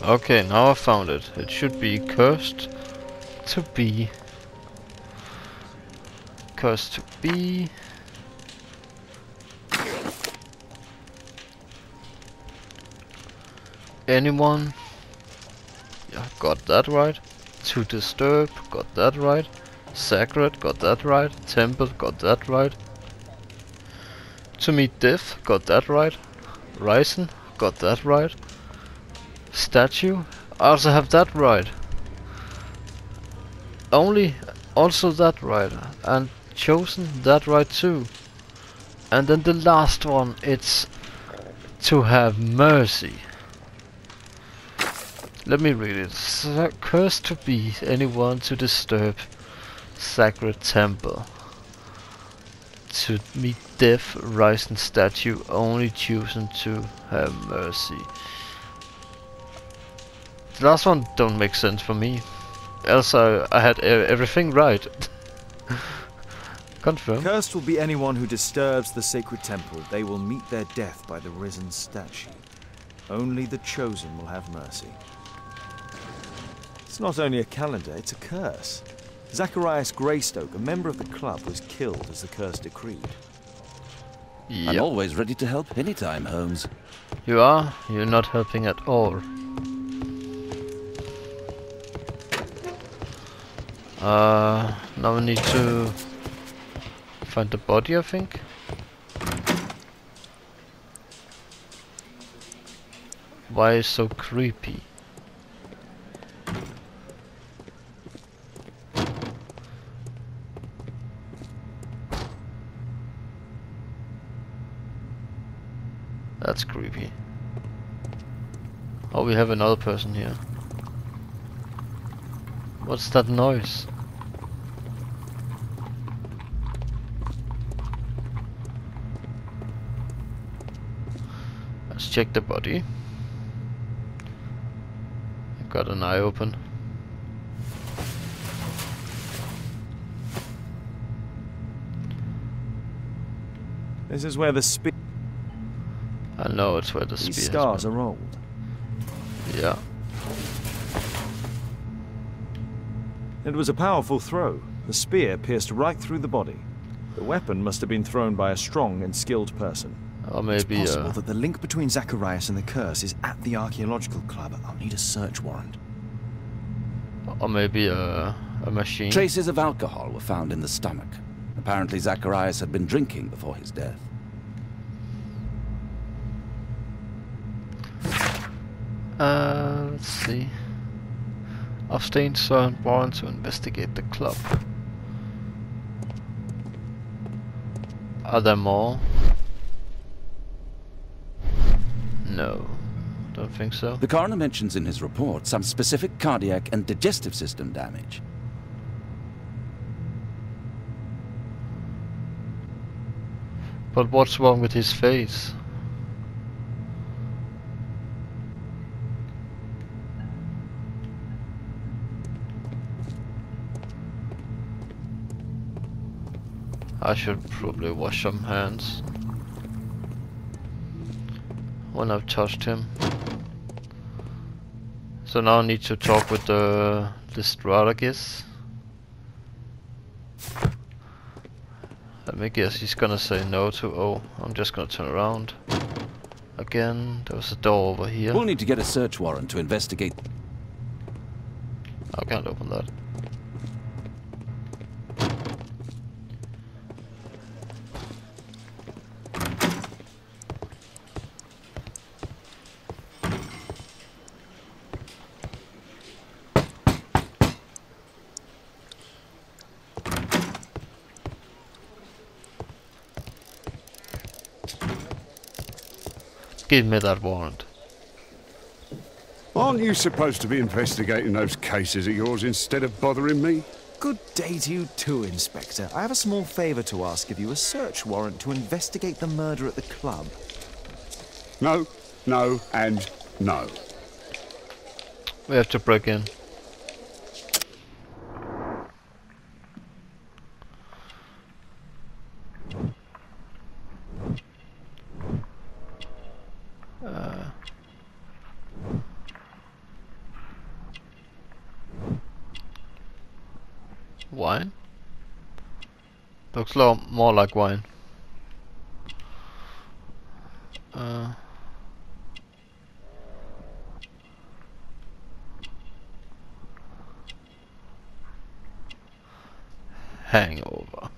Okay, now I found it. It should be cursed to be. Cursed to be. Anyone? Yeah, got that right. To disturb, got that right. Sacred, got that right. Temple, got that right. To meet death, got that right. Risen, got that right. Statue, I also have that right. Only, also that right. And chosen, that right too. And then the last one, it's to have mercy. Let me read it. Cursed to be anyone to disturb sacred temple. To meet death, risen statue, only chosen to have mercy. The last one don't make sense for me. Else I had everything right. Confirm. Cursed will be anyone who disturbs the sacred temple. They will meet their death by the risen statue. Only the chosen will have mercy. It's not only a calendar, it's a curse. Zacharias Greystoke, a member of the club, was killed as the curse decreed. Yep. I'm always ready to help anytime, Holmes. You are? You're not helping at all. Now we need to find the body, I think. Why is so creepy? That's creepy. Oh, we have another person here. What's that noise? Let's check the body. I've got an eye open. This is where the spear... I know it's where the spear These is. scars are old. Yeah. It was a powerful throw. The spear pierced right through the body. The weapon must have been thrown by a strong and skilled person. Or maybe It's possible that the link between Zacharias and the curse is at the archaeological club. I'll need a search warrant. or maybe a machine. Traces of alcohol were found in the stomach. Apparently Zacharias had been drinking before his death. Let's see. Obtained certain warrant to investigate the club. Are there more? No, don't think so. The coroner mentions in his report some specific cardiac and digestive system damage. But what's wrong with his face? I should probably wash some hands when I've touched him. So now I need to talk with the strategist. Let me guess, he's gonna say no to... Oh, I'm just gonna turn around. Again, there was a door over here. We'll need to get a search warrant to investigate. I can't open that. Give me that warrant. Aren't you supposed to be investigating those cases of yours instead of bothering me? Good day to you too, Inspector. I have a small favour to ask of you, a search warrant to investigate the murder at the club. No, no, and no. We have to break in. Wine? Looks more like wine. Hangover.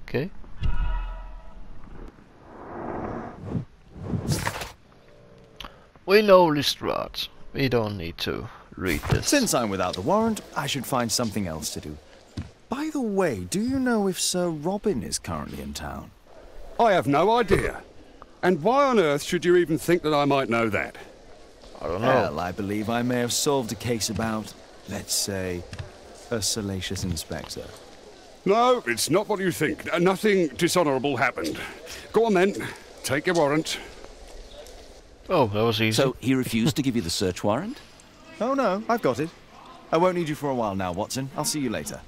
Okay. We know Lestrade. We don't need to read this. Since I'm without the warrant, I should find something else to do. By the way, do you know if Sir Robin is currently in town? I have no idea. And why on earth should you even think that I might know that? I don't know. Well, I believe I may have solved a case about, let's say, a salacious inspector. No, it's not what you think. Nothing dishonourable happened. Go on then. Take your warrant. Oh, that was easy. So he refused to give you the search warrant? Oh no, I've got it. I won't need you for a while now, Watson. I'll see you later.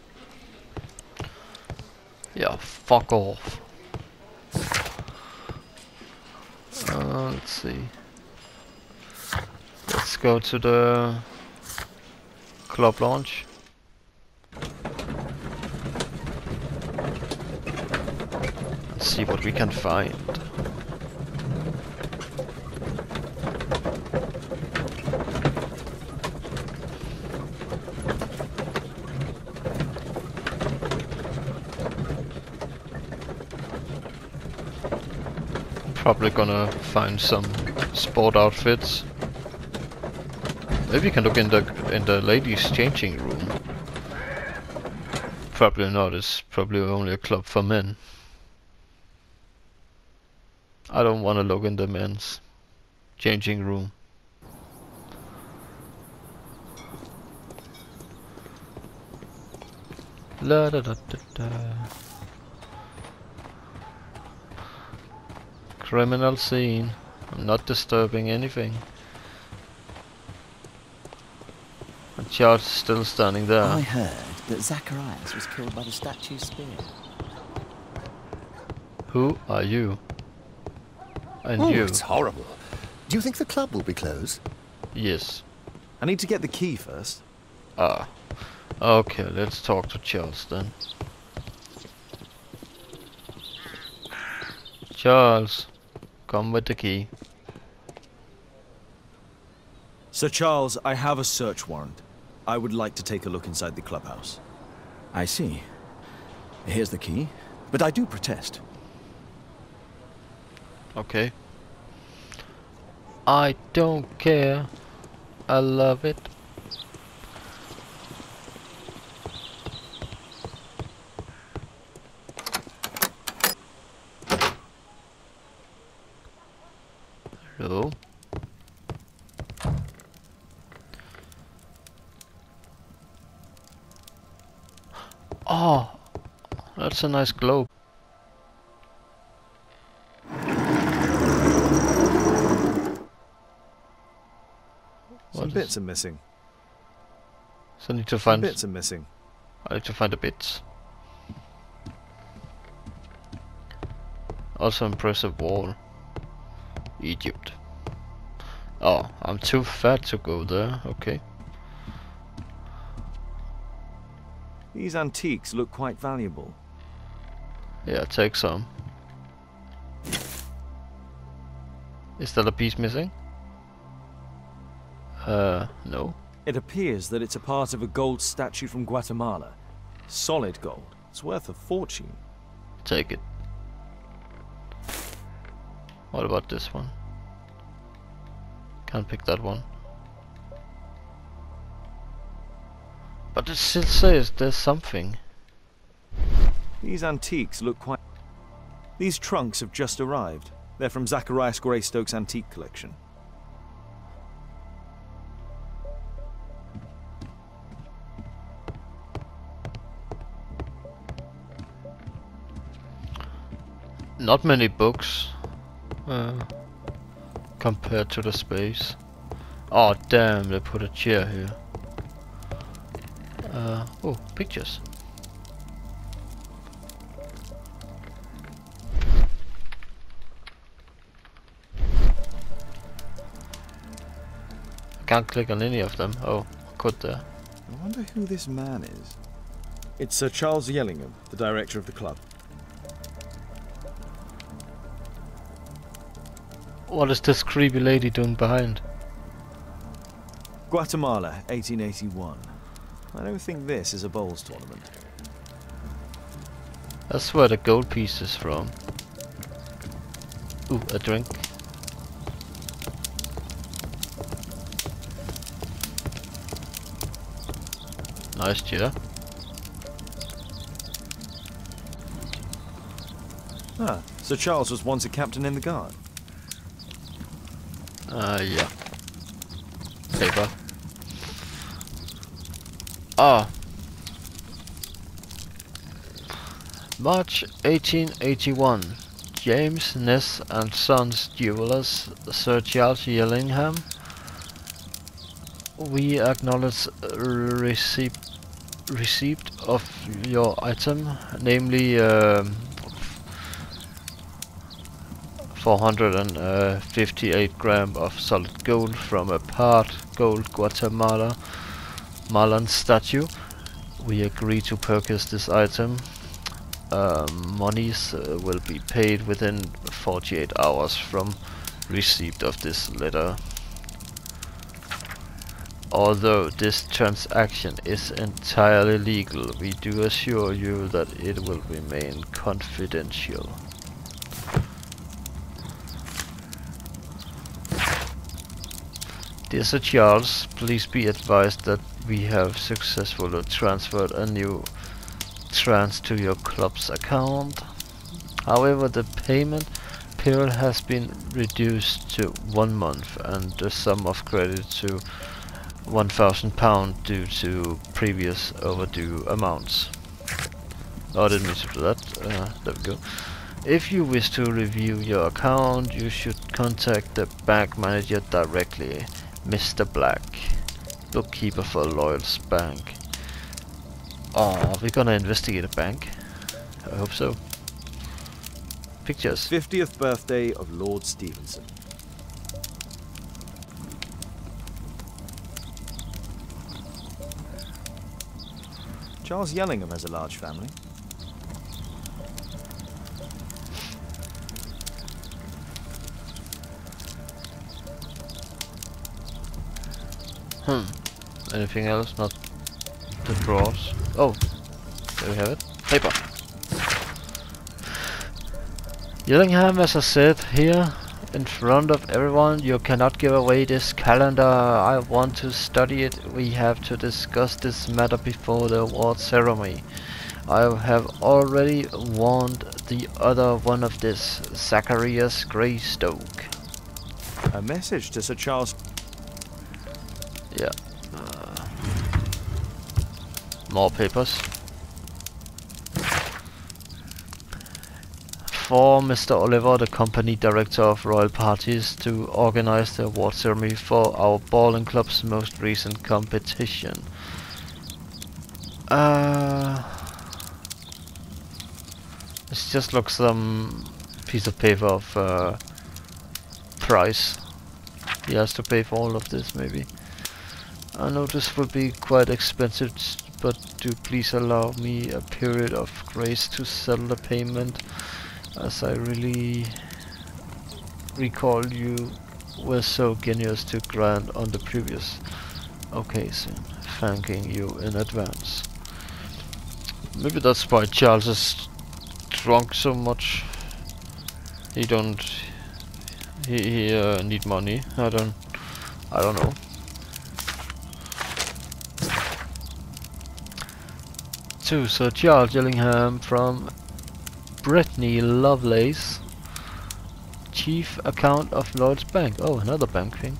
Yeah, fuck off. Let's see. Let's go to the club lounge. And see what we can find. Probably gonna find some sport outfits. Maybe we can look in the ladies' changing room. Probably not. It's probably only a club for men. I don't want to look in the men's changing room. La da da da da. Criminal scene. I'm not disturbing anything. And Charles is still standing there. I heard that Zacharias was killed by the statue's spear. Who are you? And Oh, you? it's horrible. Do you think the club will be closed? Yes. I need to get the key first. Ah. Okay, let's talk to Charles then. Charles, come with the key. Sir Charles, I have a search warrant. I would like to take a look inside the clubhouse. I see. Here's the key. But I do protest. Okay. I don't care. I love it. Hello. Oh, that's a nice globe. Some bits are missing. So I need to Some find. bits are missing. I need to find the bits. Also impressive wall. Egypt. Oh, I'm too fat to go there. Okay. These antiques look quite valuable. Yeah, take some. Is that a piece missing? No. It appears that it's a part of a gold statue from Guatemala. Solid gold. It's worth a fortune. Take it. What about this one? Can't pick that one. But it still says there's something. These antiques look quite... These trunks have just arrived. They're from Zacharias Greystoke's antique collection. Not many books. Can't compared to the space. Oh damn, they put a chair here. Oh, pictures. I can't click on any of them. Oh, I could there. I wonder who this man is. It's Sir Charles Yellingham, the director of the club. What is this creepy lady doing behind? Guatemala, 1881. I don't think this is a bowls tournament. That's where the gold piece is from. Ooh, a drink. Nice chair. Ah, Sir Charles was once a captain in the guard. Yeah. Paper. Ah. March 1881. James Ness and Sons Jewelers, Sir Charles Yellingham. We acknowledge receipt of your item, namely 458 grams of solid gold from a part gold Guatemala Malan statue. We agree to purchase this item. Monies will be paid within 48 hours from receipt of this letter. Although this transaction is entirely legal, we do assure you that it will remain confidential. Dear Sir Charles, please be advised that we have successfully transferred a new trance to your club's account. However, the payment period has been reduced to 1 month and the sum of credit to £1,000 due to previous overdue amounts. Oh, I didn't mean to do that. There we go. If you wish to review your account, you should contact the bank manager directly, Mr. Black, bookkeeper for Lloyd's Bank. Oh, are we gonna investigate a bank? I hope so. Pictures. 50th birthday of Lord Stevenson. Charles Yellingham has a large family. Anything else? Not the drawers. Oh, there we have it. Paper. Yellingham, as I said here in front of everyone, you cannot give away this calendar. I want to study it. We have to discuss this matter before the award ceremony. I have already warned the other one of this, Zacharias Greystoke. A message to Sir Charles. Yeah. More papers. For Mr. Oliver, the company director of Royal Parties, to organize the award ceremony for our bowling club's most recent competition. It's just like some piece of paper of price. He has to pay for all of this, maybe. I know this will be quite expensive, but do please allow me a period of grace to settle the payment, as I really recall you were so generous to grant on the previous occasion. Thanking you in advance. Maybe that's why Charles is drunk so much. He need money. I don't know. To Sir Charles Yellingham from Brittany Lovelace, Chief Account of Lloyd's Bank. Oh, another bank thing.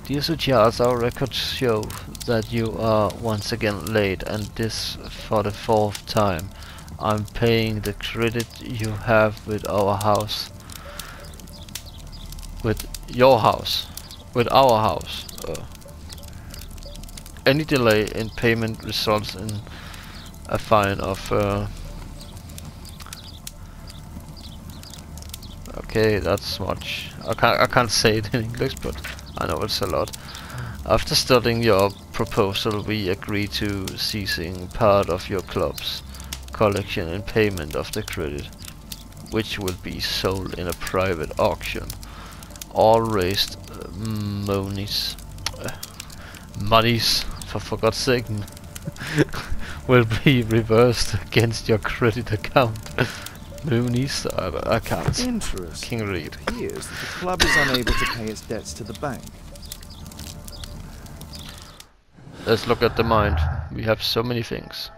Dear Sir Charles, our records show that you are once again late, and this for the 4th time. I'm paying the credit you have with our house. with your house, with our house. Any delay in payment results in a fine of okay, that's much. I can't say it in English, but I know it's a lot. After studying your proposal, we agree to ceasing part of your club's collection and payment of the credit, which will be sold in a private auction. All raised monies, for God's sake, will be reversed against your credit account. Monies, I can't. Interesting. Read. It appears that the club is unable to pay its debts to the bank. Let's look at the mind. We have so many things.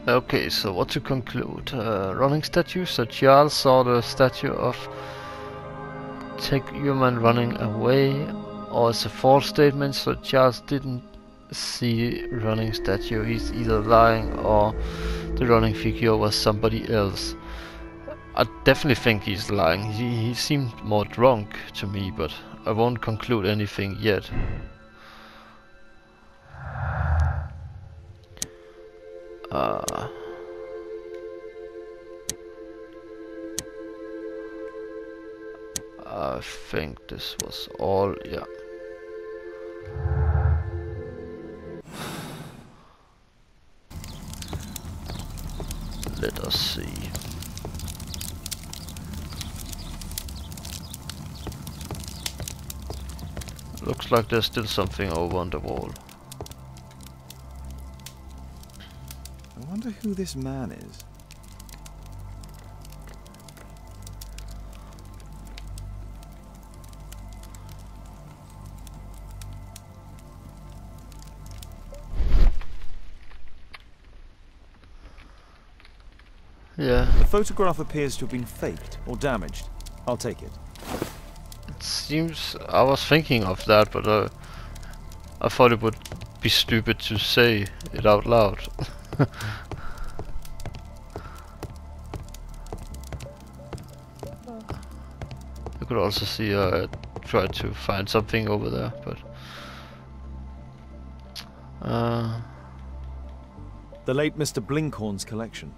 Okay, so what to conclude? Running statue. So Charles saw the statue of take human running away, or it's a false statement. So Charles didn't see running statue. He's either lying or the running figure was somebody else. I definitely think he's lying. He seemed more drunk to me, but I won't conclude anything yet. I think this was all, yeah. Let us see. Looks like there's still something over on the wall. I wonder who this man is. Yeah. The photograph appears to have been faked or damaged. I'll take it. It seems I was thinking of that, but I thought it would be stupid to say it out loud. You could also see I tried to find something over there, but The late Mr. Blinkhorn's collection.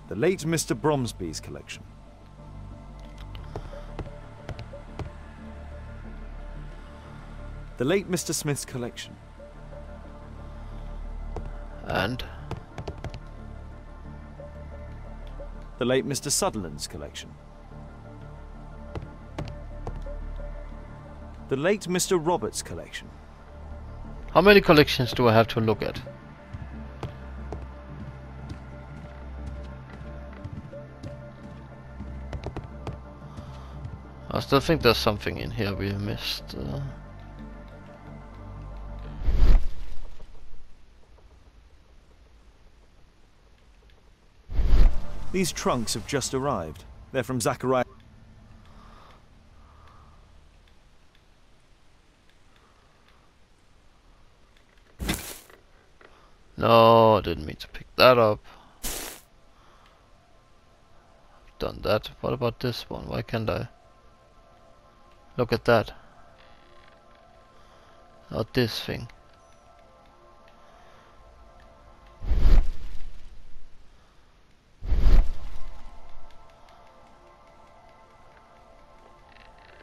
The late Mr. Bromsby's collection. The late Mr. Smith's collection. and The late Mr. Sutherland's collection. The late Mr. Roberts' collection. how many collections do I have to look at? I still think there's something in here we missed. These trunks have just arrived. They're from Zachariah. No, I didn't mean to pick that up. Done that. What about this one? Why can't I? Look at that. Not this thing.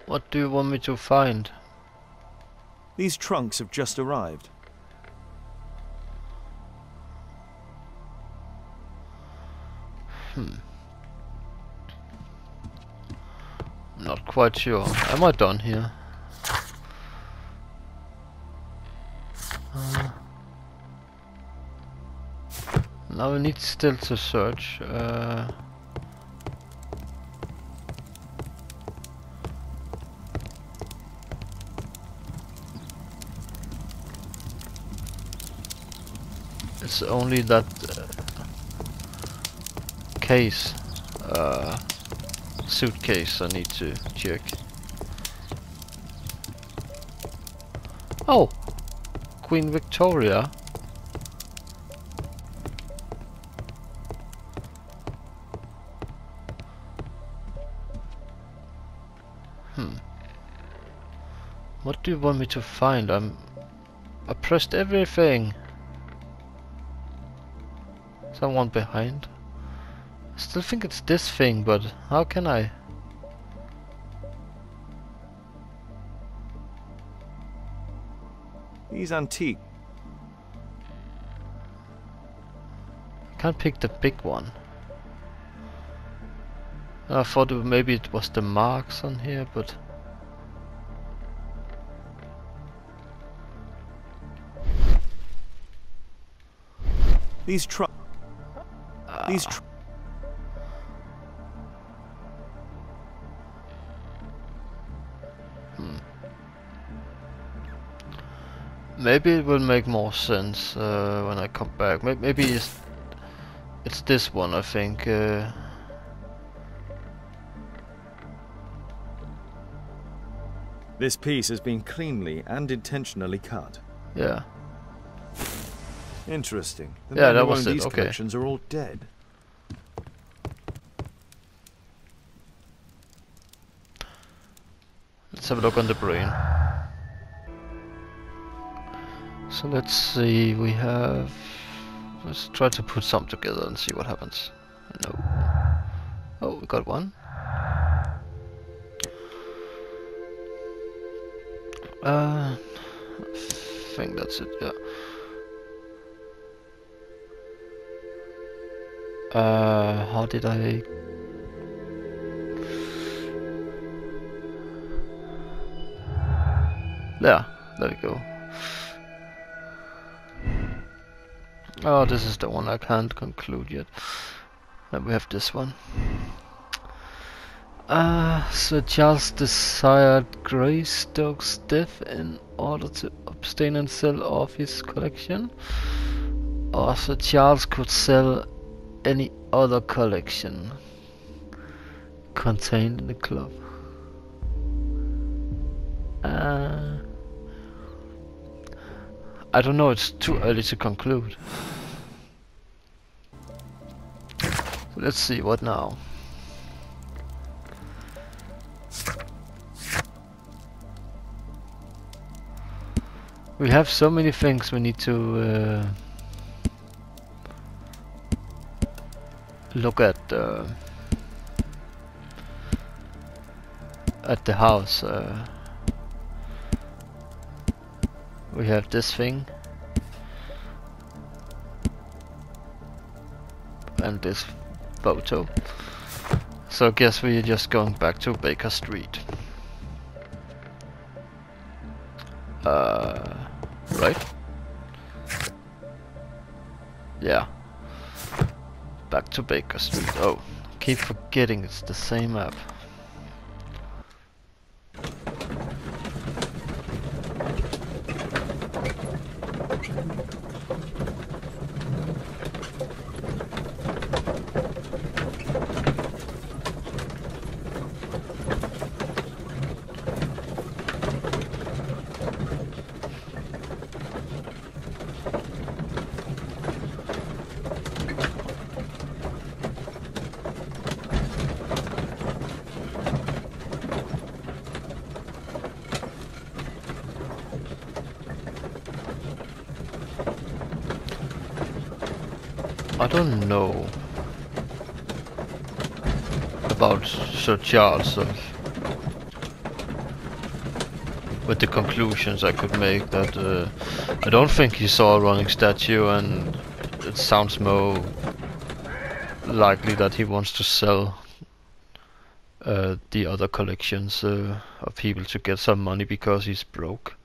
What do you want me to find? These trunks have just arrived. Not quite sure. Am I done here? Now we need still to search. It's only that case, suitcase I need to check. Oh! Queen Victoria. What do you want me to find? I pressed everything. Someone behind? I still think it's this thing, but how can I? These antique. I can't pick the big one. I thought maybe it was the marks on here, but These maybe it will make more sense when I come back. Maybe it's this one, I think. This piece has been cleanly and intentionally cut. Yeah. Interesting. The Yeah, men that who was own it, these okay. collections are all dead. Let's have a look on the brain. So let's see, we have... Let's try to put some together and see what happens. No. Oh, we got one. I think that's it, yeah. How did I... There we go. Oh, this is the one I can't conclude yet. Then we have this one. Sir Charles desired Greystoke's death in order to abstain and sell off his collection. Or Sir Charles could sell any other collection contained in the club. I don't know, it's too early to conclude. So let's see, what now? We have so many things we need to look at the house. We have this thing and this photo. So I guess we're just going back to Baker Street. Right? Yeah. Back to Baker Street. Oh, keep forgetting it's the same map. I don't know about Sir Charles with the conclusions I could make that I don't think he saw a running statue, and it sounds more likely that he wants to sell the other collections of people to get some money because he's broke.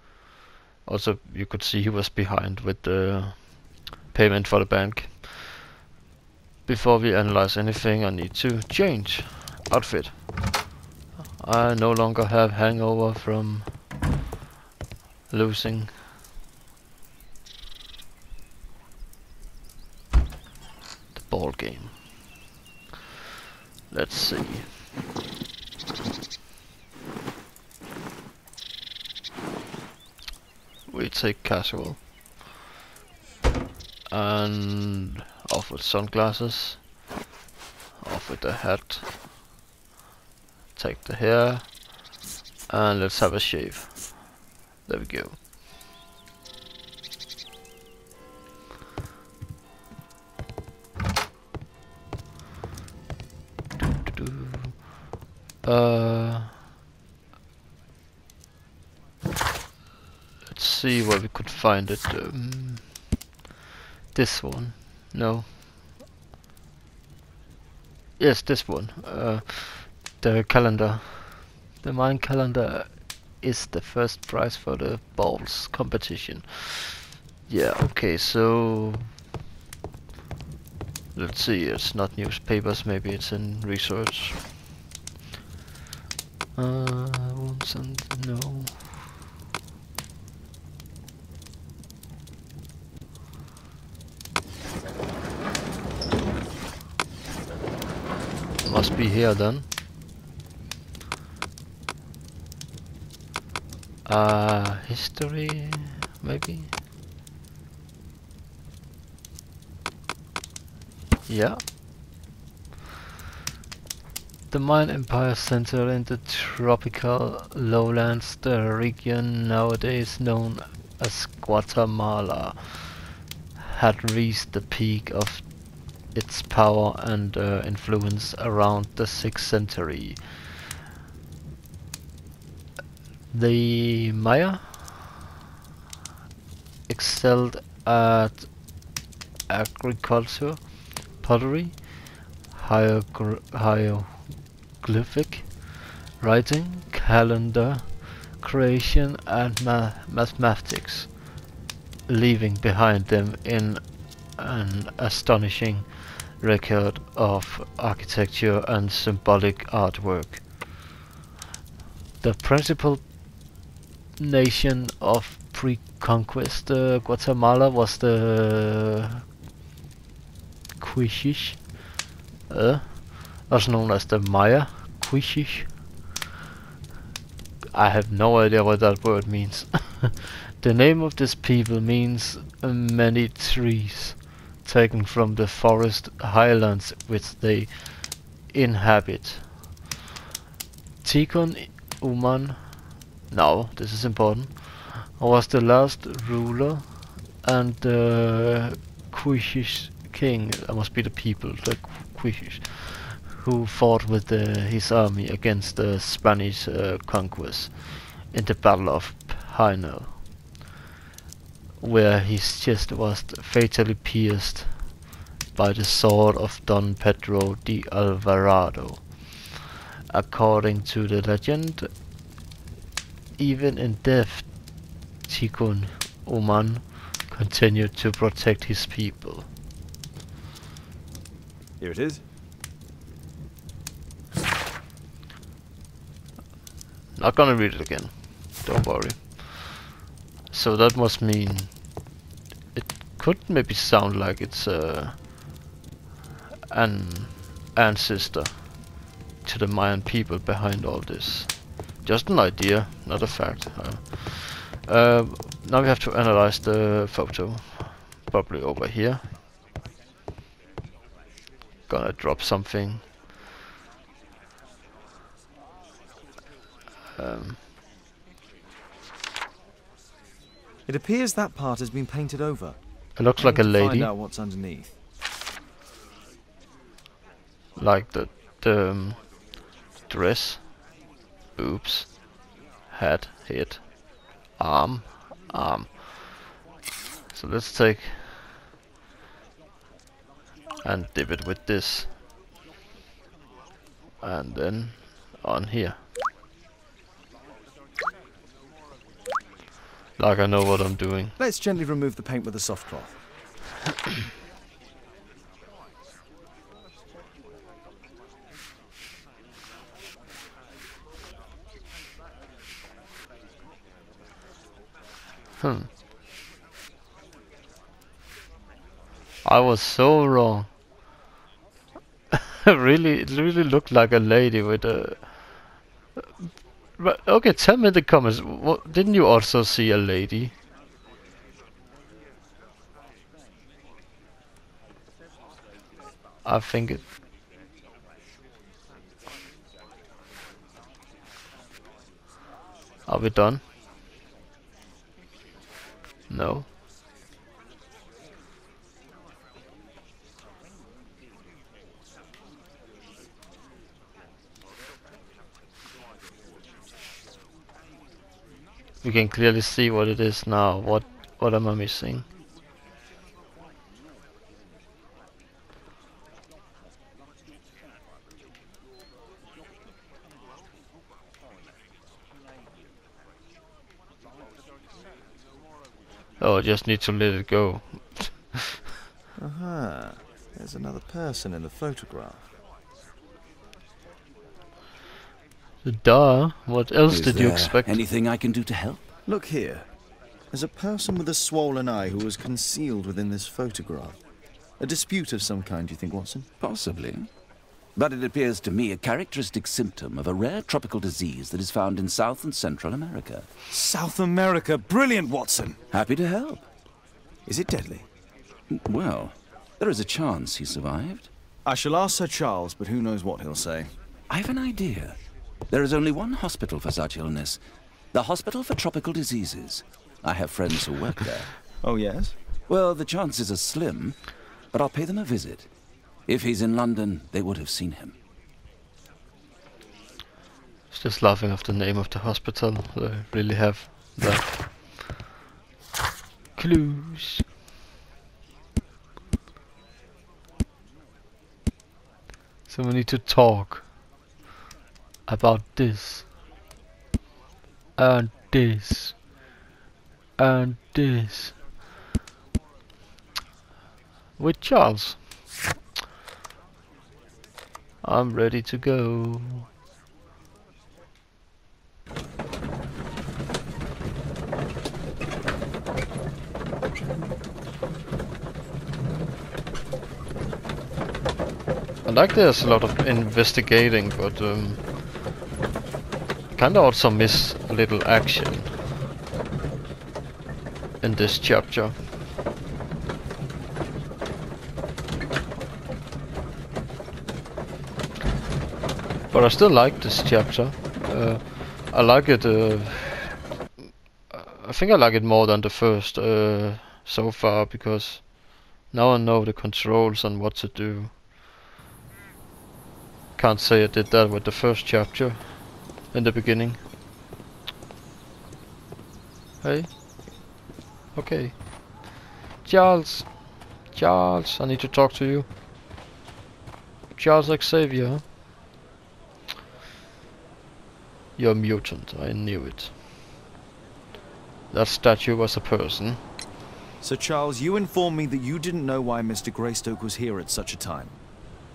Also, you could see he was behind with the payment for the bank. Before we analyze anything, I need to change outfit. I no longer have hangover from losing. ball game. Let's see. We take casual. And off with sunglasses. Off with the hat. Take the hair. And let's have a shave. There we go. Let's see where we could find it. This one. No. Yes, this one. The calendar. The mine calendar is the first prize for the balls competition. Yeah, okay, so let's see, it's not newspapers, maybe it's in research. No. Must be here then. History, maybe? Yeah. The Mayan Empire center in the tropical lowlands, the region nowadays known as Guatemala, had reached the peak of its power and influence around the 6th century. The Maya excelled at agriculture, pottery, hieroglyphic writing, calendar creation and mathematics, leaving behind them in an astonishing record of architecture and symbolic artwork. The principal nation of pre-conquest Guatemala was the Quiches, also known as the Maya Quiches. I have no idea what that word means. The name of this people means many trees, taken from the forest highlands which they inhabit. Tikon Uman, now this is important, was the last ruler and the Quiches king, that must be the people, the Quiches, who fought with his army against the Spanish conquest in the Battle of Hainal, where his chest was fatally pierced by the sword of Don Pedro de Alvarado. According to the legend, even in death, Tikon Oman continued to protect his people. Here it is. Not gonna read it again, don't worry. So that must mean it could maybe sound like it's an ancestor to the Mayan people behind all this. Just an idea, not a fact. Now we have to analyze the photo. Probably over here. Gonna drop something. It appears that part has been painted over. It looks like a lady. Find out what's underneath. Like the dress, boobs, head, arm. So let's take and dip it with this, and then on here. Like I know what I'm doing. Let's gently remove the paint with a soft cloth. I was so wrong. Really, it really looked like a lady with a. Okay, tell me in the comments. What, didn't you also see a lady? I think it. Are we done? No. We can clearly see what it is now. What am I missing? Oh, I just need to let it go. Aha. There's another person in the photograph. Duh. What else Is did you there expect? anything I can do to help? Look here. There's a person with a swollen eye who was concealed within this photograph. A dispute of some kind, do you think, Watson? Possibly. But it appears to me a characteristic symptom of a rare tropical disease that is found in South and Central America. South America! Brilliant, Watson! Happy to help. Is it deadly? Well, there is a chance he survived. I shall ask Sir Charles, but who knows what he'll say. I have an idea. There is only one hospital for such illness. The Hospital for Tropical Diseases. I have friends who work there. Oh, yes? Well, the chances are slim, but I'll pay them a visit. If he's in London, they would have seen him. It's just laughing off the name of the hospital. They really have that. Clues. So we need to talk about this and this and this with Charles. I'm ready to go. I like there's a lot of investigating, but kinda also miss a little action in this chapter. But I still like this chapter. I like it. I think I like it more than the first so far, because now I know the controls and what to do. Can't say I did that with the first chapter in the beginning. Hey. Okay. Charles. Charles, I need to talk to you. Charles Xavier. You're a mutant, I knew it. That statue was a person. Sir Charles, you informed me that you didn't know why Mr. Greystoke was here at such a time.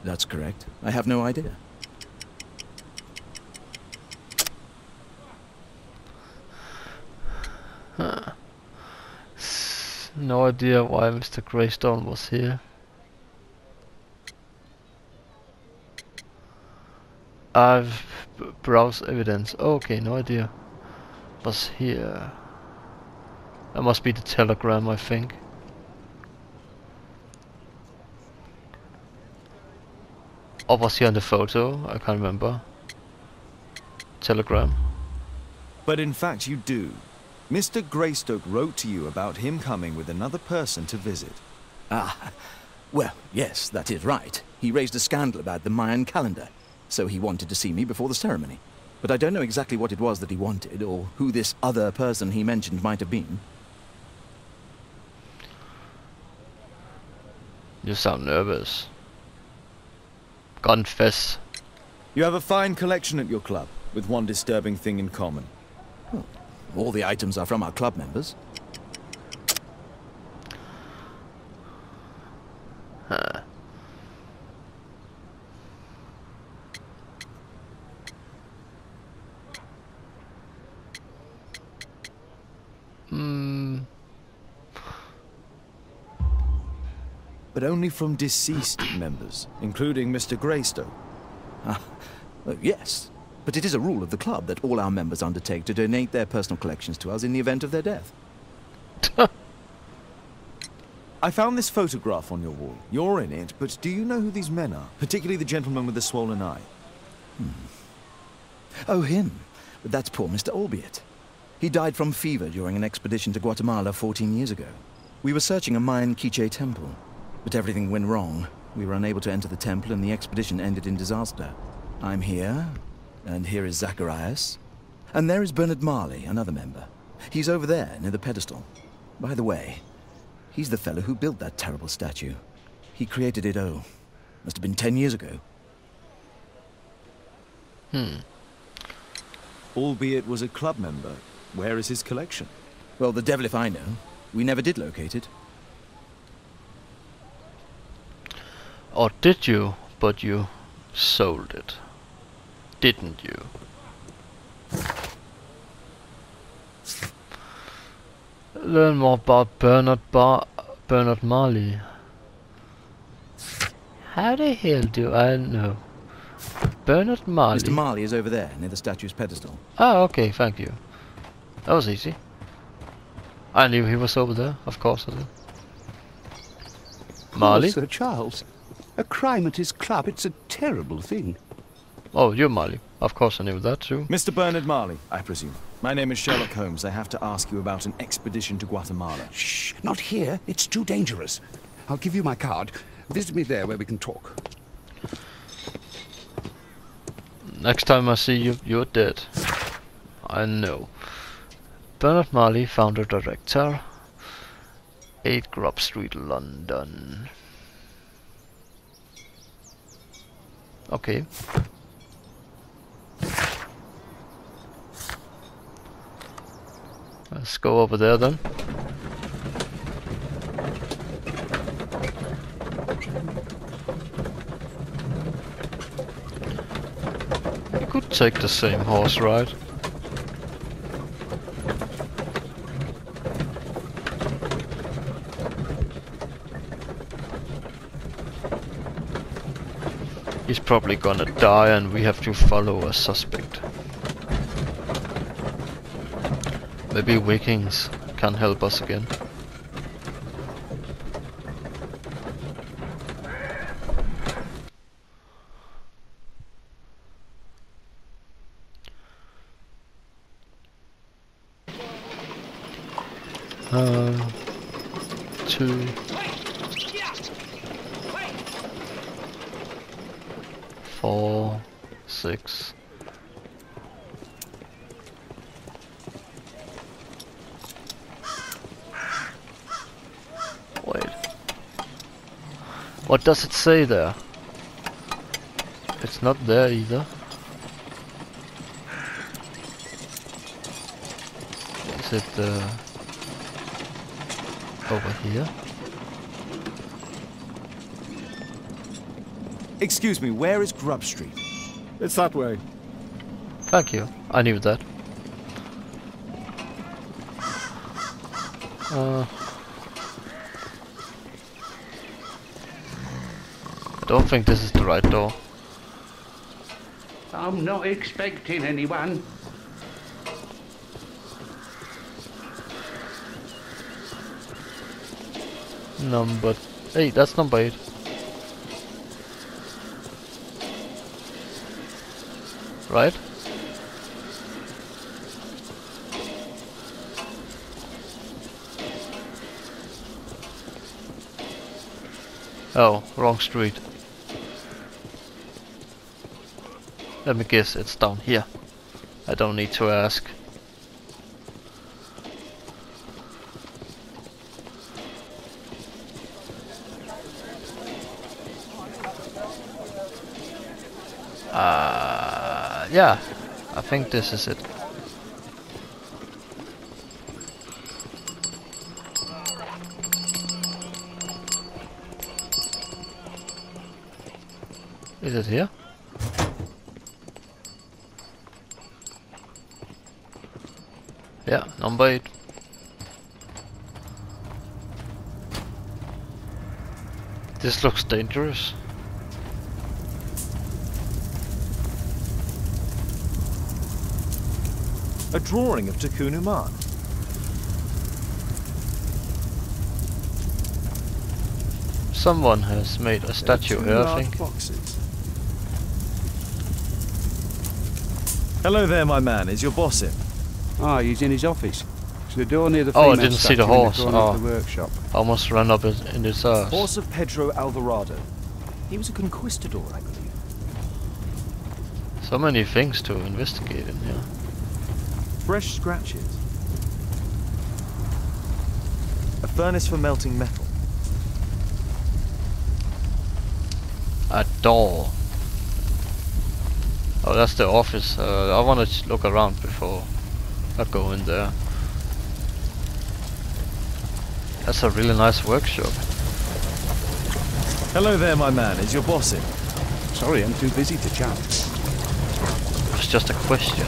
That's correct. I have no idea. Huh. No idea why Mr. Greystone was here. I've browsed evidence. Okay, no idea. Was here. That must be the telegram, I think. Or was he on the photo? I can't remember. Telegram. But in fact you do. Mr. Greystoke wrote to you about him coming with another person to visit. Ah, well, yes, that is right. He raised a scandal about the Mayan calendar, so he wanted to see me before the ceremony. But I don't know exactly what it was that he wanted, or who this other person he mentioned might have been. You sound nervous. Confess. You have a fine collection at your club, with one disturbing thing in common. Well, all the items are from our club members. Huh. But but only from deceased members, including Mr. Greystoke. Yes, but it is a rule of the club that all our members undertake to donate their personal collections to us in the event of their death. I found this photograph on your wall. You're in it, but do you know who these men are? Particularly the gentleman with the swollen eye. Oh, him. But that's poor Mr. Albiot. He died from fever during an expedition to Guatemala 14 years ago. We were searching a Mayan Quiche temple, but everything went wrong. We were unable to enter the temple and the expedition ended in disaster. I'm here, and here is Zacharias. And there is Bernard Marley, another member. He's over there, near the pedestal. By the way, he's the fellow who built that terrible statue. He created it, must have been 10 years ago. Albeit was a club member. Where is his collection? Well, the devil if I know. We never did locate it. Or did you? But you sold it. Didn't you? Learn more about Bernard Marley. How the hell do I know? Bernard Marley. Mr. Marley is over there, near the statue's pedestal. Oh, okay, thank you. That was easy. I knew he was over there, of course I did. Marley? Oh, Sir Charles, a crime at his club, it's a terrible thing. Oh, you're Marley. Of course I knew that too. Mr. Bernard Marley, I presume. My name is Sherlock Holmes. I have to ask you about an expedition to Guatemala. Shh, not here. It's too dangerous. I'll give you my card. Visit me there where we can talk. Next time I see you, you're dead. I know. Bernard Marley, founder director. 8 Grub Street, London. Okay. Let's go over there then. You could take the same horse ride. He's probably gonna die and we have to follow a suspect. Maybe Vikings can help us again. Two. 4, 6. Wait. What does it say there? It's not there either. Is it over here? Excuse me, where is Grub Street? It's that way. Thank you. I knew that. I don't think this is the right door. I'm not expecting anyone. Number 8. That's number 8. Right? Oh, wrong street. Let me guess, it's down here. I don't need to ask. Yeah, I think this is it. Is it here? Yeah, number 8. This looks dangerous. A drawing of Takunu Man. Someone has made a statue Two here, I large think. boxes. Hello there, my man. Is your boss in? Ah, he's in his office. It's the door near the Oh, I female didn't see the statue in horse. corner of Oh. the workshop. I almost ran up in his ass. Horse of Pedro Alvarado. He was a conquistador, I believe. So many things to investigate in here. Fresh scratches. A furnace for melting metal. A door. Oh, that's the office. I want to look around before I go in there. That's a really nice workshop. Hello there, my man. Is your boss in? Sorry, I'm too busy to chat. It's just a question.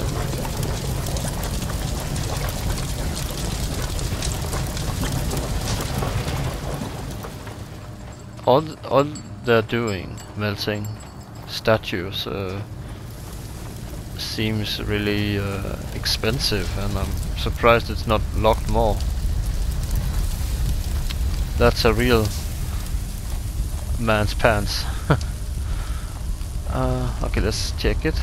All they're doing, melting statues, seems really expensive, and I'm surprised it's not locked more. That's a real man's pants. Okay, let's check it.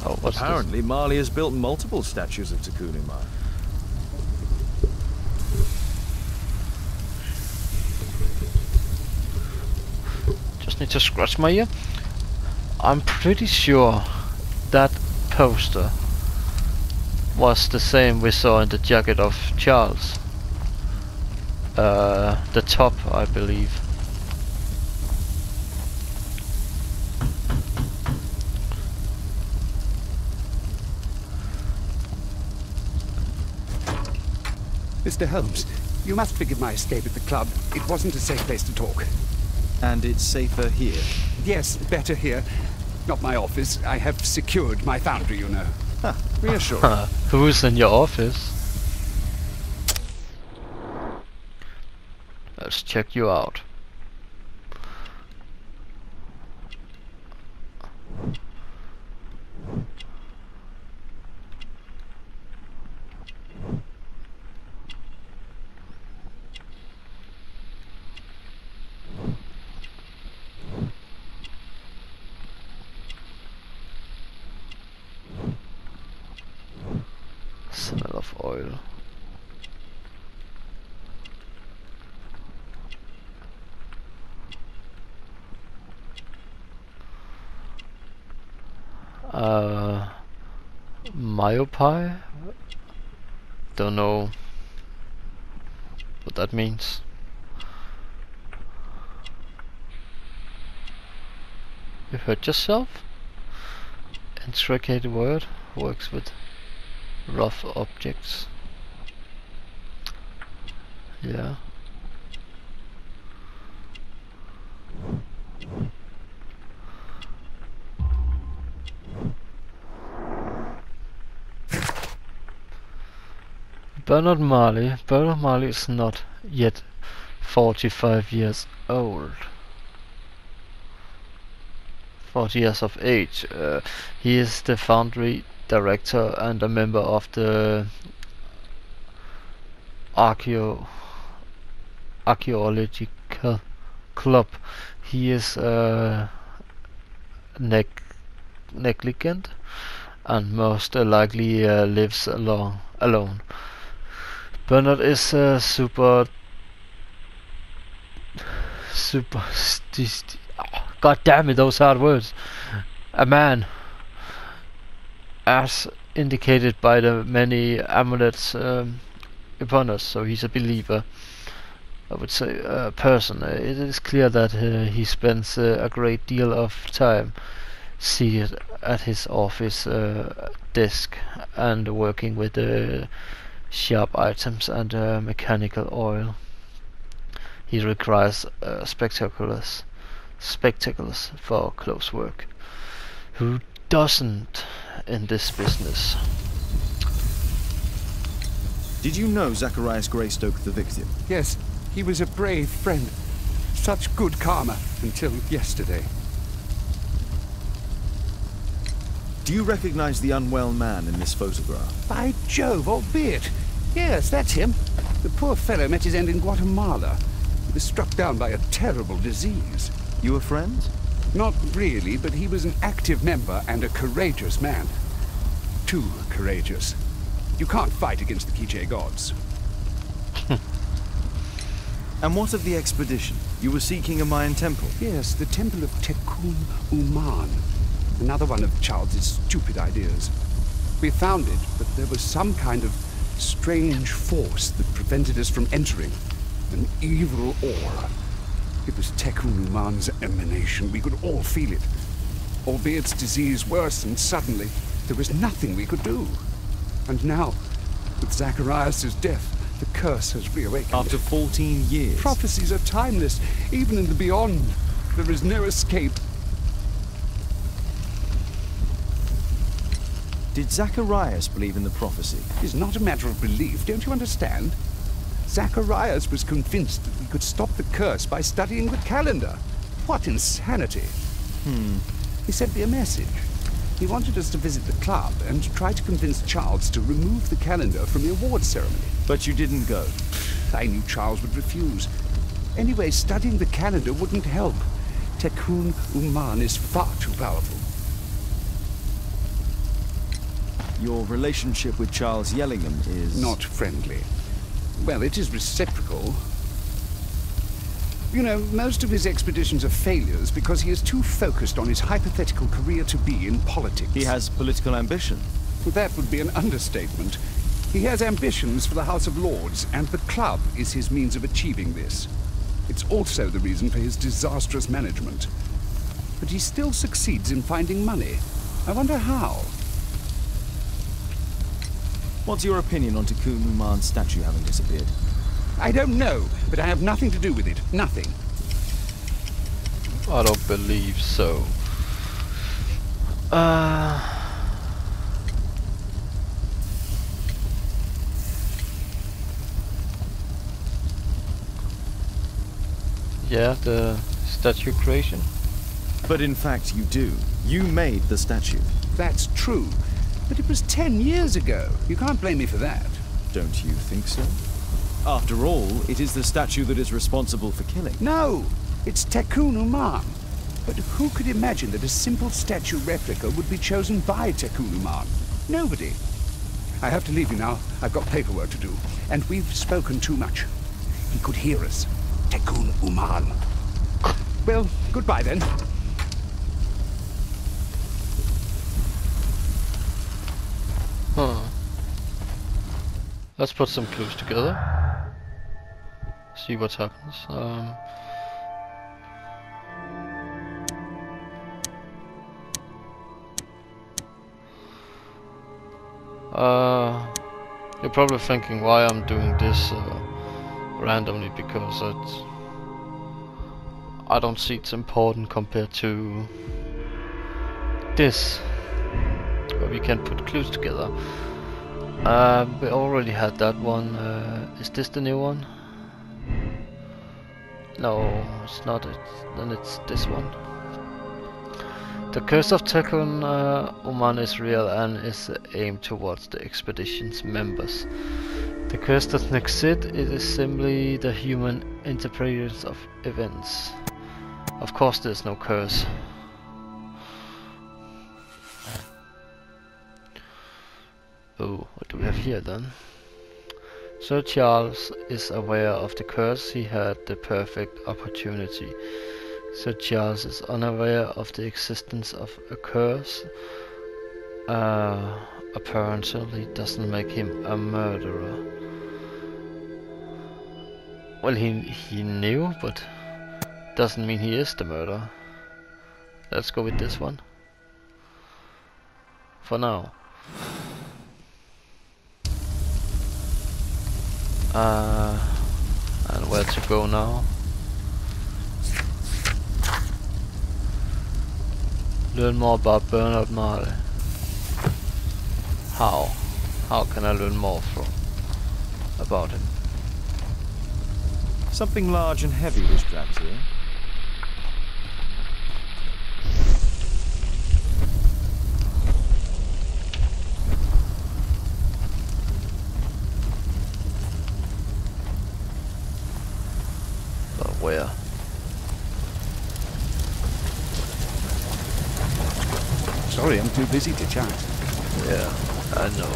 Oh, what's Apparently, Marley has built multiple statues of Takunu Man. this? Just need to scratch my ear. I'm pretty sure that poster was the same we saw in the jacket of Charles. The top, I believe. Mr. Holmes, you must forgive my escape at the club. It wasn't a safe place to talk. And it's safer here. Yes, better here. Not my office. I have secured my foundry, you know. Reassuring. Who's in your office? Let's check you out. Smell of oil. Myopie? Don't know what that means. You hurt yourself? Intricate word works with rough objects. Yeah. Bernard Marley. Bernard Marley is not yet 45 years old. 40 years of age. He is the foundry director and a member of the archaeological club. He is negligent and most likely lives alone. Bernard is super God damn it, those hard words. A man, as indicated by the many amulets upon us, so he's a believer. I would say a person. It is clear that he spends a great deal of time seated at his office desk and working with sharp items and mechanical oil. He requires spectacles for close work. Who doesn't in this business? Did you know Zacharias Greystoke, the victim? Yes, he was a brave friend. such good karma until yesterday. Do you recognize the unwell man in this photograph? By Jove, albeit. Yes, that's him. The poor fellow met his end in Guatemala. He was struck down by a terrible disease. You were friends? Not really, but he was an active member and a courageous man. Too courageous. You can't fight against the Quiche gods. And what of the expedition? You were seeking a Mayan temple? Yes, the temple of Tekun Uman. Another one of Charles's stupid ideas. We found it, but there was some kind of strange force that prevented us from entering. An evil aura. It was Tekun Uman's emanation. We could all feel it. Albeit its disease worsened suddenly, there was nothing we could do. And now, with Zacharias' death, the curse has reawakened. After 14 years? Prophecies are timeless, even in the beyond. There is no escape. Did Zacharias believe in the prophecy? It's not a matter of belief, don't you understand? Zacharias was convinced that we could stop the curse by studying the calendar. What insanity! He sent me a message. He wanted us to visit the club and try to convince Charles to remove the calendar from the awards ceremony. But you didn't go? I knew Charles would refuse. Anyway, studying the calendar wouldn't help. Tekun Uman is far too powerful. Your relationship with Charles Yellingham is... Not friendly. Well, it is reciprocal. You know, most of his expeditions are failures because he is too focused on his hypothetical career to be in politics. He has political ambition. Well, that would be an understatement. He has ambitions for the House of Lords, and the club is his means of achieving this. It's also the reason for his disastrous management. But he still succeeds in finding money. I wonder how. What's your opinion on Tekun Uman's statue having disappeared? I don't know, but I have nothing to do with it. Nothing. I don't believe so. Yeah, the statue creation. But in fact you do. You made the statue. That's true. But it was 10 years ago. You can't blame me for that. Don't you think so? After all, it is the statue that is responsible for killing. No! It's Tekun Uman. But who could imagine that a simple statue replica would be chosen by Tekun Uman? Nobody. I have to leave you now. I've got paperwork to do. And we've spoken too much. He could hear us. Tekun Uman. Well, goodbye then. Let's put some clues together. See what happens. You're probably thinking why I'm doing this randomly, because I don't see it's important compared to this, where we can put clues together. We already had that one. Is this the new one? No, it's not it. Then it's this one. The curse of Tekun Uman is real and is aimed towards the expedition's members. The curse doesn't exist, it is simply the human interpretation of events. Of course there's no curse. Oh, what do we have here then? Sir Charles is aware of the curse. He had the perfect opportunity. Sir Charles is unaware of the existence of a curse. Apparently doesn't make him a murderer. Well, he knew, but doesn't mean he is the murderer. Let's go with this one. For now. And where to go now? Learn more about Bernard Marley. How? How can I learn more about him? Something large and heavy was dragged here. Sorry, I'm too busy to chat. Yeah, I know.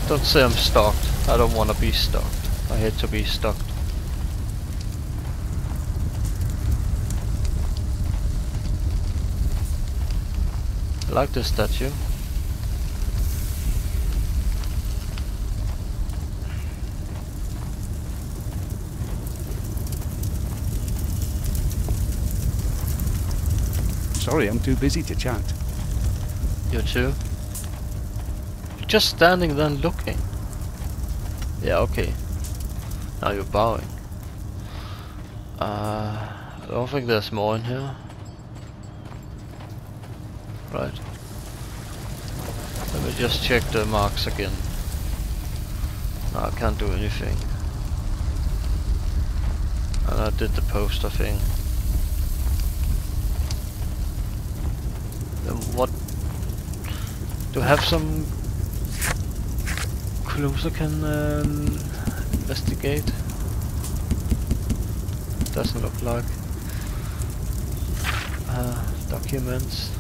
Don't say I'm stalked. I don't want to be stalked. I hate to be stalked. I like this statue. Sorry, I'm too busy to chat. You too? You're just standing there and looking. Yeah, okay. Now you're bowing. I don't think there's more in here. Right. Let me just check the marks again. No, I can't do anything. And I did the poster thing. Then what? Do I have some clues I can investigate? Doesn't look like. Documents.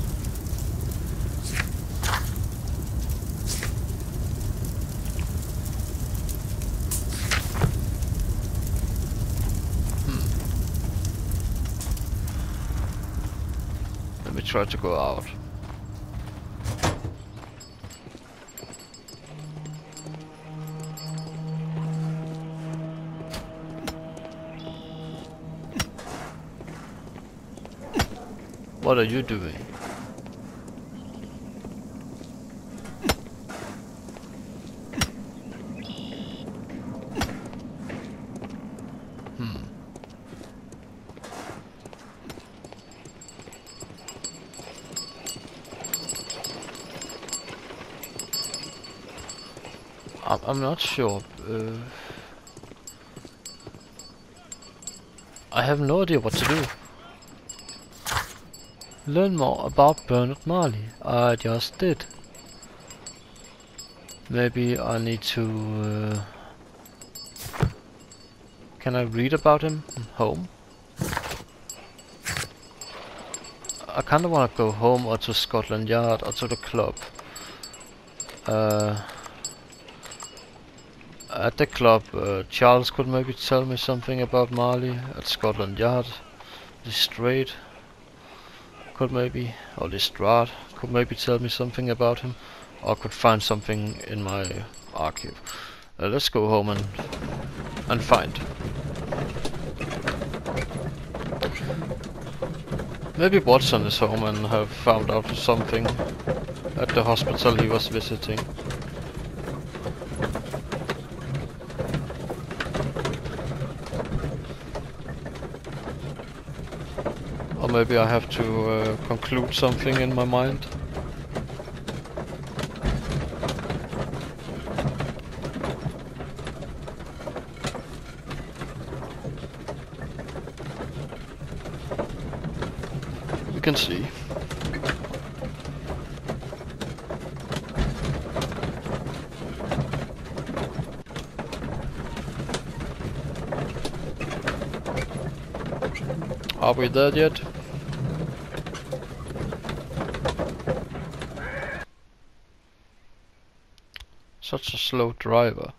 Let me try to go out. What are you doing? I'm not sure. I have no idea what to do. Learn more about Bernard Marley. I just did. Maybe I need to... Can I read about him home? I kinda wanna go home or to Scotland Yard or to the club. At the club, Charles could maybe tell me something about Marley. At Scotland Yard, Lestrade could maybe, or Lestrade could maybe tell me something about him, or could find something in my archive. Let's go home and find. Maybe Watson is home and have found out something at the hospital he was visiting. Or maybe I have to conclude something in my mind. We can see. Are we there yet? Such a slow driver.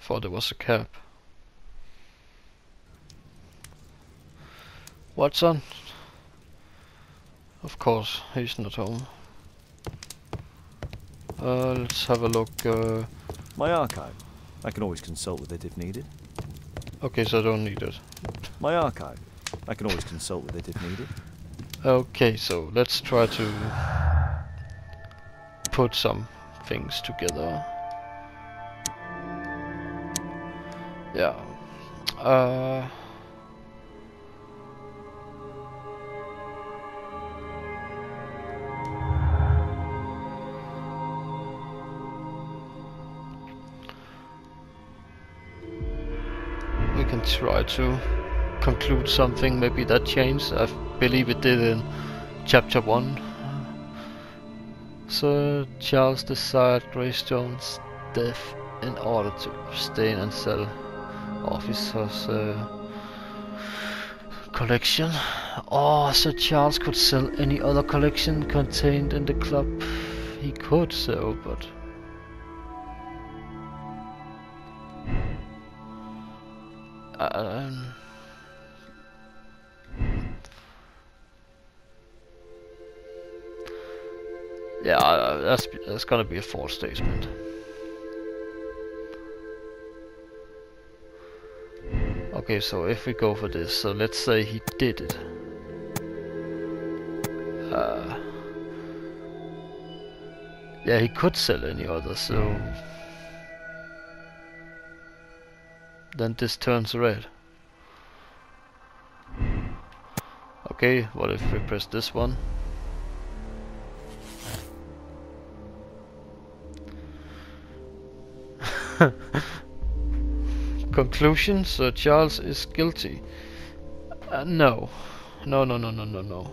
Thought it was a cab. Watson? Of course, he's not home. Let's have a look. My archive. I can always consult with it if needed. Okay, so I don't need it. My archive. I can always consult with it if needed. Okay, so let's try to put some things together. Yeah. and try to conclude something. Maybe that changed. I believe it did in chapter 1. Sir Charles desired Greystone's death in order to abstain and sell officers' collection. Oh, Sir Charles could sell any other collection contained in the club. He could so, but yeah, that's gonna be a false statement. Okay, so if we go for this, so let's say he did it. Yeah, he could sell any other, so then this turns red. Okay, what if we press this one? Conclusion, Sir Charles is guilty. No. No.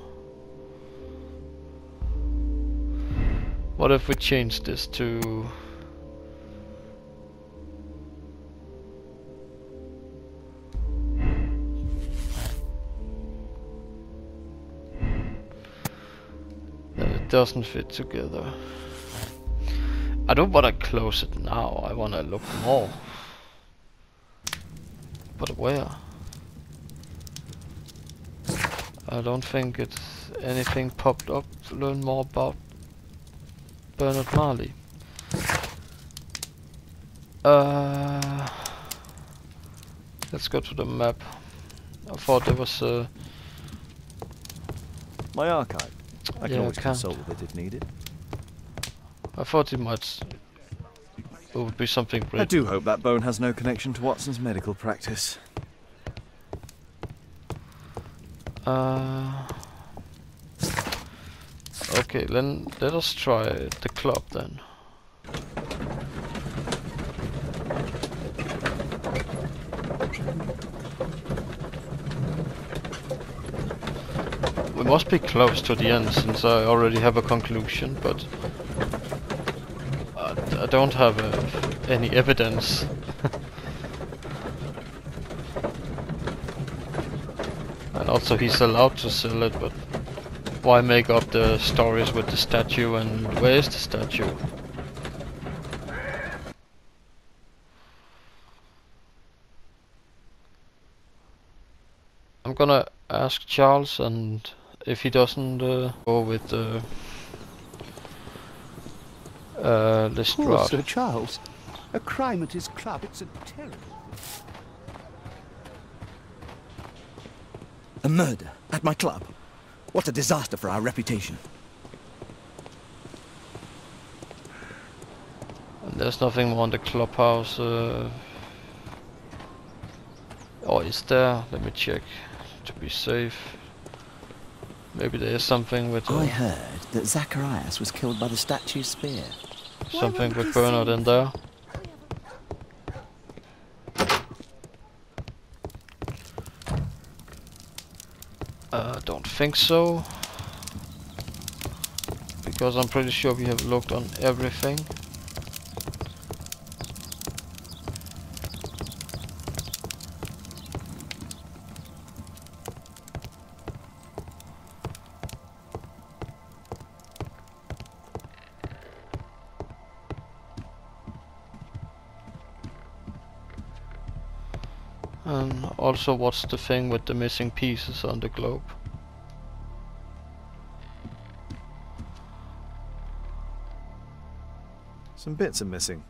What if we change this to... Then it doesn't fit together. I don't wanna close it now, I wanna look more. But where? I don't think it's anything popped up to learn more about Bernard Marley. Let's go to the map. I thought there was My archive. I can Yeah, always I can't. consult with it if needed. I thought it might... It would be something I great. do hope that bone has no connection to Watson's medical practice. Okay, then let us try the club then. We must be close to the end since I already have a conclusion, but I don't have any evidence. And also he's allowed to sell it, but why make up the stories with the statue, and where is the statue? I'm gonna ask Charles, and if he doesn't go with Poor Lestrade. Sir Charles. A crime at his club. It's a terrible... A murder at my club. What a disaster for our reputation. And there's nothing more in the clubhouse. Oh, is there? Let me check to be safe. Maybe there is something with I heard that Zacharias was killed by the statue's spear. something with Bernard in there. Don't think so, because I'm pretty sure we have looked on everything. And also, what's the thing with the missing pieces on the globe? Some bits are missing.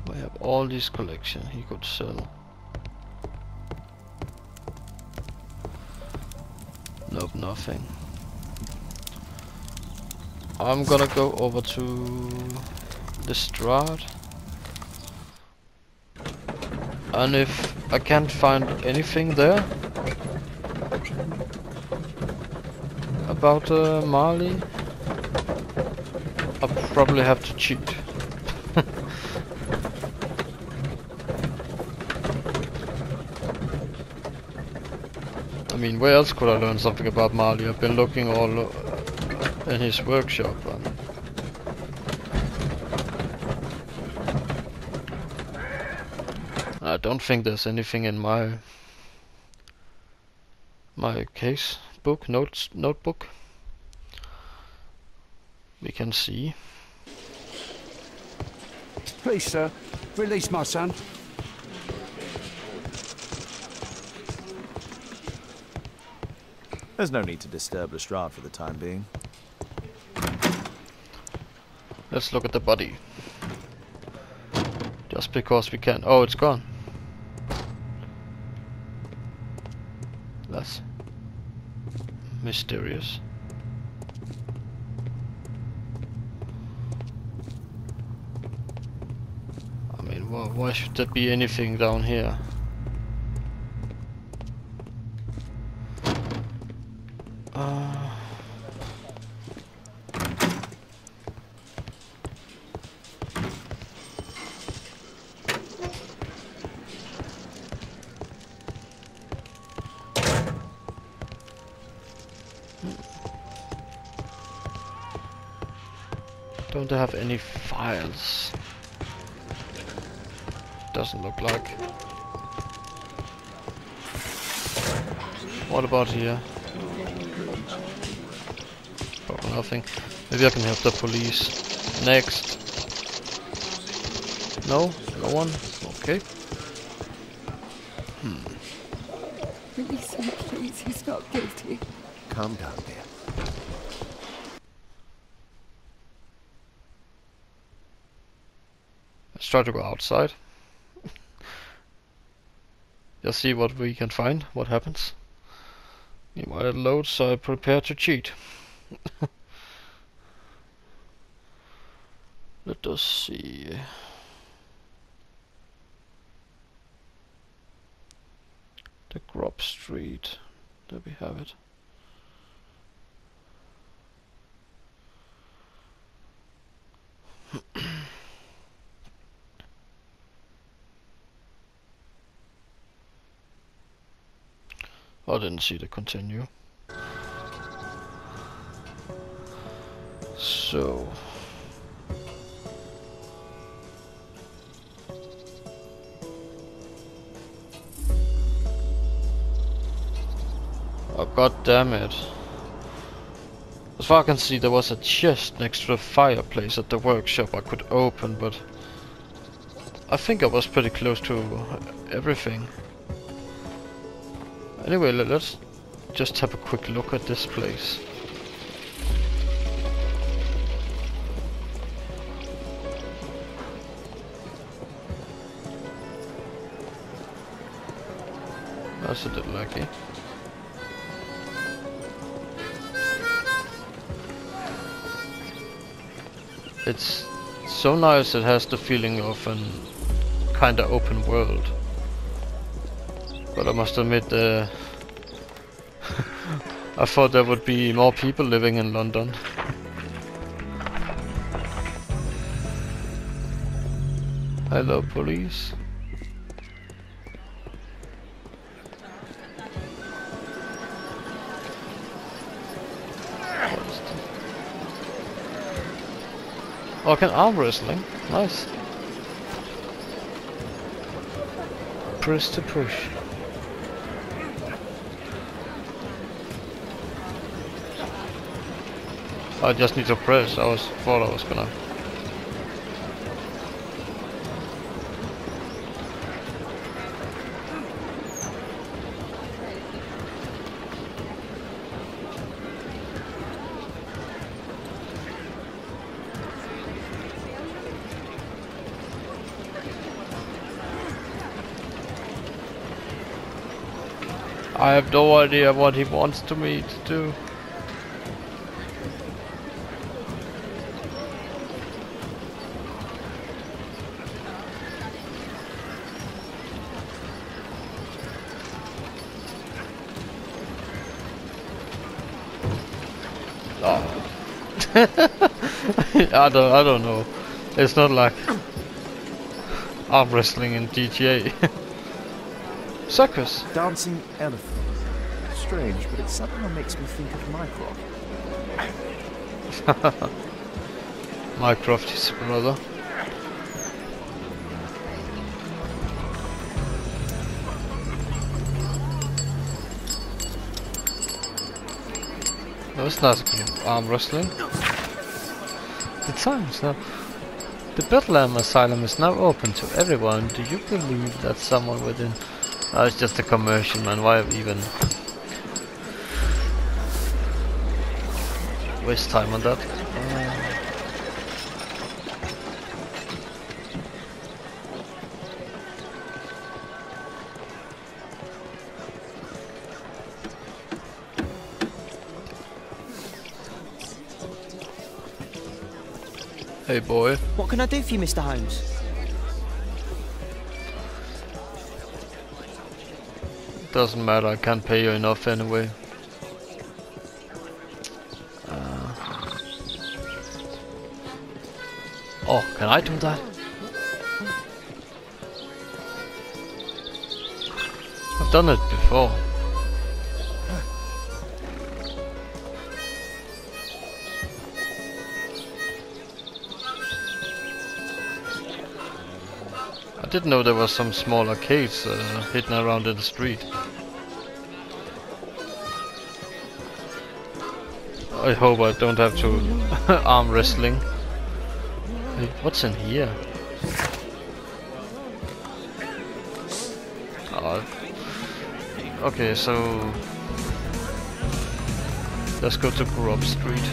We have all these collections he could sell. Nope, nothing. I'm gonna go over to Lestrade. And if I can't find anything there about Marley, I'll probably have to cheat. I mean, where else could I learn something about Marley? I've been looking all in his workshop. I don't think there's anything in my case book, notebook. We can see. Please, sir, release my son. There's no need to disturb Lestrade for the time being. Let's look at the body. Just because we can. Oh, it's gone. That's mysterious. I mean, why should there be anything down here? Don't have any files. Doesn't look like. What about here? Probably nothing. Maybe I can help the police. Next. No? No one? Okay. Release him, please. He's not guilty. Calm down, dear. Let's try to go outside. Just see what we can find, what happens. Meanwhile it loads, so I prepare to cheat. Let us see. The Grub Street. There we have it. I didn't see the continue. So oh, god damn it. As far as I can see, there was a chest next to the fireplace at the workshop I could open, but I think I was pretty close to everything. Anyway, let's just have a quick look at this place. That's a little lucky. It's so nice, it has the feeling of an kinda open world. But I must admit, I thought there would be more people living in London. Hello, police. What is this? Oh, I can arm wrestling. Nice. Press to push. I just need to press. Thought I was gonna. I have no idea what he wants me to do. Oh. I don't know. It's not like arm wrestling in GTA. Circus. Dancing elephant. Strange, but it somehow makes me think of Mycroft. Mycroft, his brother. That was nice arm wrestling. The times now. The Bethlehem Asylum is now open to everyone. Do you believe that someone within... Oh, it's just a commercial, man. Why even waste time on that? Hey boy. What can I do for you, Mr. Holmes? Doesn't matter, I can't pay you enough anyway. Oh, can I do that? I've done it before. I didn't know there was some small arcades hidden around in the street. I hope I don't have to arm wrestling. Hey, what's in here? Oh. Okay, so let's go to Grub Street.